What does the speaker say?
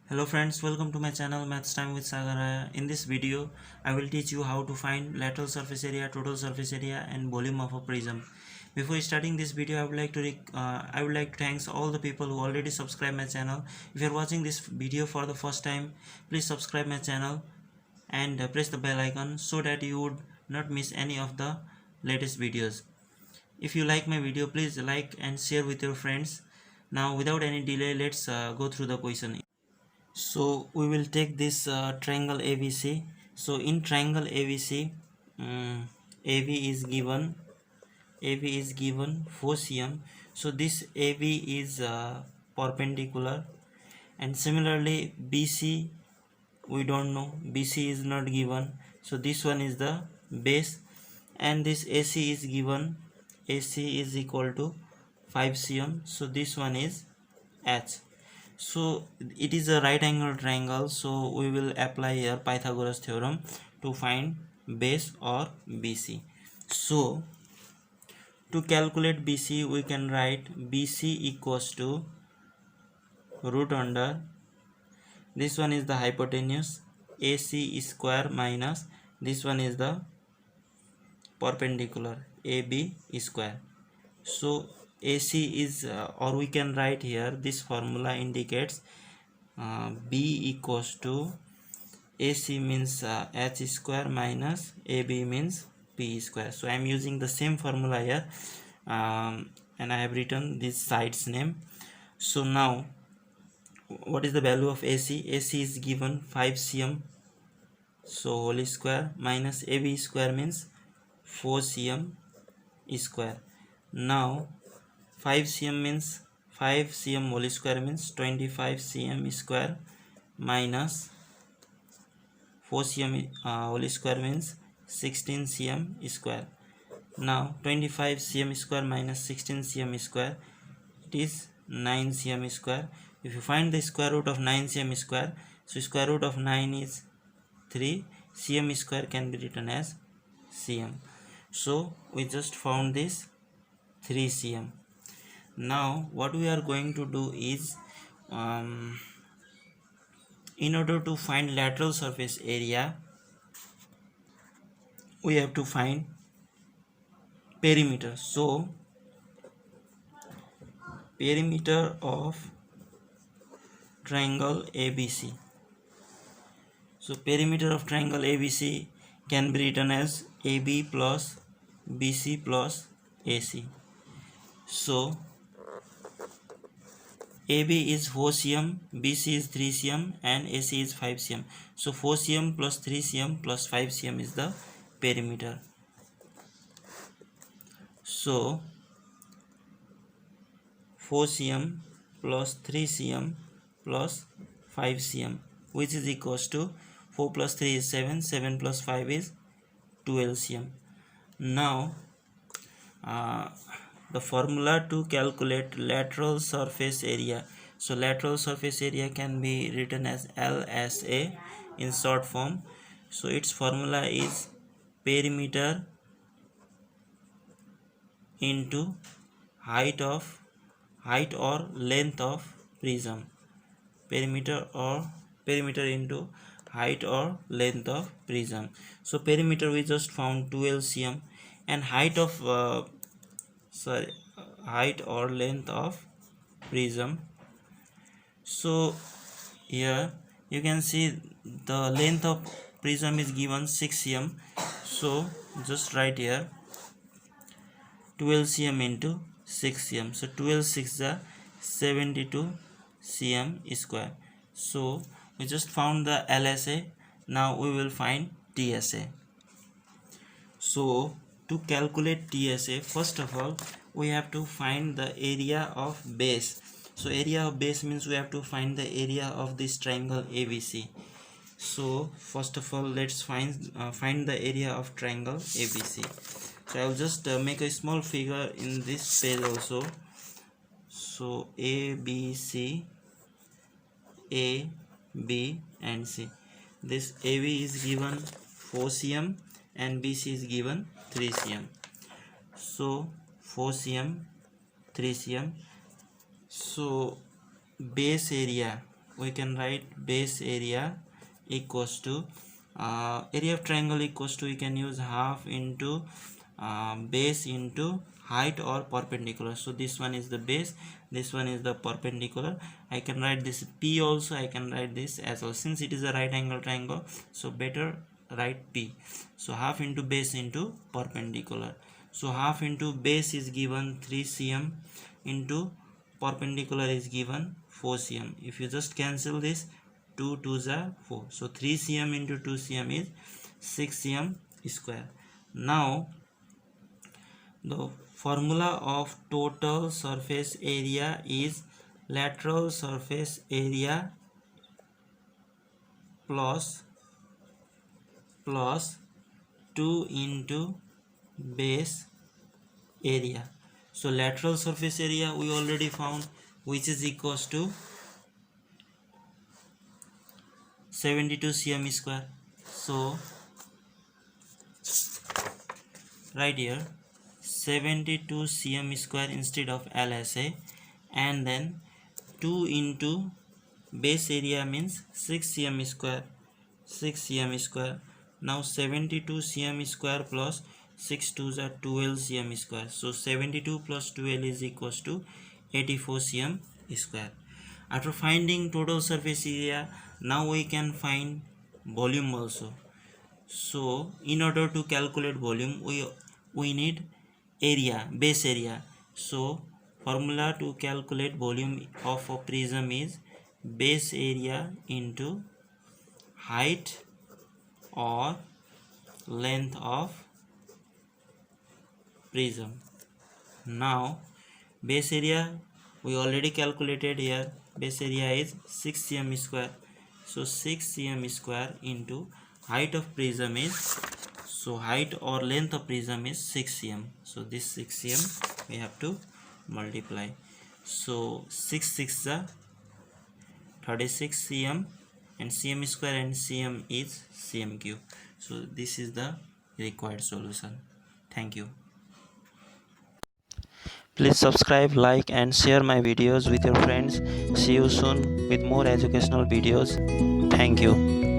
Hello friends, welcome to my channel Maths Time with Sagar. In this video, I will teach you how to find lateral surface area, total surface area, and volume of a prism. Before starting this video, I would like to thank all the people who already subscribe my channel. If you are watching this video for the first time, please subscribe my channel and press the bell icon so that you would not miss any of the latest videos. If you like my video, please like and share with your friends. Now, without any delay, let's go through the question. So we will take this triangle ABC. So in triangle ABC, AB is given 4 cm. So this AB is perpendicular, and similarly BC we don't know, BC is not given, so this one is the base, and this AC is given, AC is equal to 5 cm, so this one is H. So it is a right angle triangle, so we will apply here Pythagoras theorem to find base or BC. So to calculate BC, we can write BC equals to root under, this one is the hypotenuse, AC square minus this one is the perpendicular, AB square. So AC is or we can write here, this formula indicates B equals to AC means H square minus AB means P square. So I am using the same formula here, and I have written this side's name. So now what is the value of AC? AC is given 5 cm, so whole square, minus AB square means 4 cm square. Now 5 cm means 5 cm whole square means 25 cm square minus 4 cm whole square means 16 cm square. Now 25 cm square minus 16 cm square, it is 9 cm square. If you find the square root of 9 cm square, so square root of 9 is 3, cm square can be written as cm. So we just found this 3 cm. Now what we are going to do is, in order to find lateral surface area, we have to find perimeter. So perimeter of triangle ABC. So perimeter of triangle ABC can be written as AB plus BC plus AC. So AB is 4 cm, BC is 3 cm, and AC is 5 cm. So 4 cm plus 3 cm plus 5 cm is the perimeter. So 4 cm plus 3 cm plus 5 cm, which is equals to 4 plus 3 is 7, 7 plus 5 is 12 cm. Now the formula to calculate lateral surface area. So lateral surface area can be written as LSA in short form. So its formula is perimeter into height or length of prism. Perimeter into height or length of prism. So perimeter we just found 12 cm, and height or length of prism. So here you can see the length of prism is given 6 cm. So just write here 12 cm into 6 cm. So 12 6 is 72 cm square. So we just found the LSA. Now we will find TSA. So to calculate TSA, first of all we have to find the area of base. So area of base means we have to find the area of this triangle ABC. So first of all let's find the area of triangle ABC. So I will just make a small figure in this page also. So ABC, A, B and C. This AB is given 4 cm and BC is given 3 cm. So 4 cm, 3 cm. So base area we can write base area equals to area of triangle equals to, we can use half into base into height or perpendicular. So this one is the base, this one is the perpendicular. I can write this P also, I can write this as well. Since it is a right angle triangle, so better write P. So half into base into perpendicular. So half into base is given 3 cm into perpendicular is given 4 cm. If you just cancel this, 2 2s are 4. So 3 cm into 2 cm is 6 cm square. Now the formula of total surface area is lateral surface area plus 2 into base area. So lateral surface area we already found, which is equals to 72 cm square. So right here 72 cm square instead of LSA, and then 2 into base area means 6 cm square, 6 cm square. Now 72 cm square plus 6 2s are 12 cm square. So 72 plus 12 is equals to 84 cm square. After finding total surface area, now we can find volume also. So in order to calculate volume, we need area, base area. So formula to calculate volume of a prism is base area into height or length of prism. Now base area we already calculated here. Base area is 6 cm square. So 6 cm square into height of prism is, so height or length of prism is 6 cm. So this 6 cm we have to multiply. So 6 6 is 36 cm, and cm square and cm is cm cube. So this is the required solution. Thank you. Please subscribe, like and share my videos with your friends. See you soon with more educational videos. Thank you.